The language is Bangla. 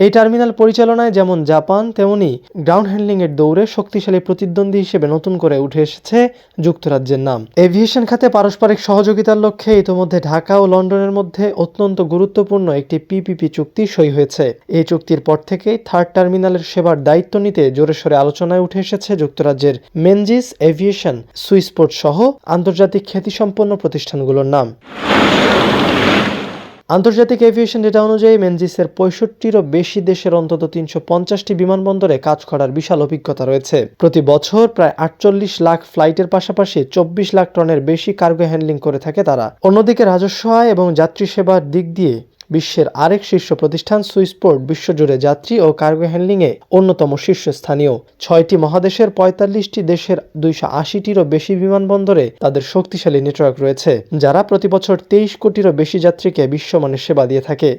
এই টার্মিনাল পরিচালনায় যেমন জাপান, তেমনি গ্রাউন্ড হ্যান্ডলিংয়ের দৌড়ে শক্তিশালী প্রতিদ্বন্দ্বী হিসেবে নতুন করে উঠে এসেছে যুক্তরাজ্যের নাম। এভিয়েশন খাতে পারস্পরিক সহযোগিতার লক্ষ্যে ইতোমধ্যে ঢাকা ও লন্ডনের মধ্যে অত্যন্ত গুরুত্বপূর্ণ একটি পিপিপি চুক্তি সই হয়েছে। এই চুক্তির পর থেকেই থার্ড টার্মিনালের সেবার দায়িত্ব নিতে জোরেশোরে আলোচনায় উঠে এসেছে যুক্তরাজ্যের মেনজিস এভিয়েশন, সুইসপোর্ট সহ আন্তর্জাতিক খ্যাতিসম্পন্ন প্রতিষ্ঠানগুলোর নাম। আন্তর্জাতিক এভিয়েশন ডেটা অনুযায়ী মেনজিসের 65টিরও বেশি দেশের অন্তত 350টি বিমানবন্দরে কাজ করার বিশাল অভিজ্ঞতা রয়েছে। প্রতি বছর প্রায় 48 লাখ ফ্লাইটের পাশাপাশি 24 লাখ টনের বেশি কার্গো হ্যান্ডলিং করে থাকে তারা। অন্যদিকে রাজস্ব আয় এবং যাত্রী সেবার দিক দিয়ে বিশ্বের আরেক শীর্ষ প্রতিষ্ঠান সুইসপোর্ট বিশ্বজুড়ে যাত্রী ও কার্গো হ্যান্ডলিংয়ে অন্যতম শীর্ষস্থানীয়। 6টি মহাদেশের 45টি দেশের 280টিরও বেশি বিমানবন্দরে তাদের শক্তিশালী নেটওয়ার্ক রয়েছে, যারা প্রতি বছর 23 কোটিরও বেশি যাত্রীকে বিশ্বমানের সেবা দিয়ে থাকে।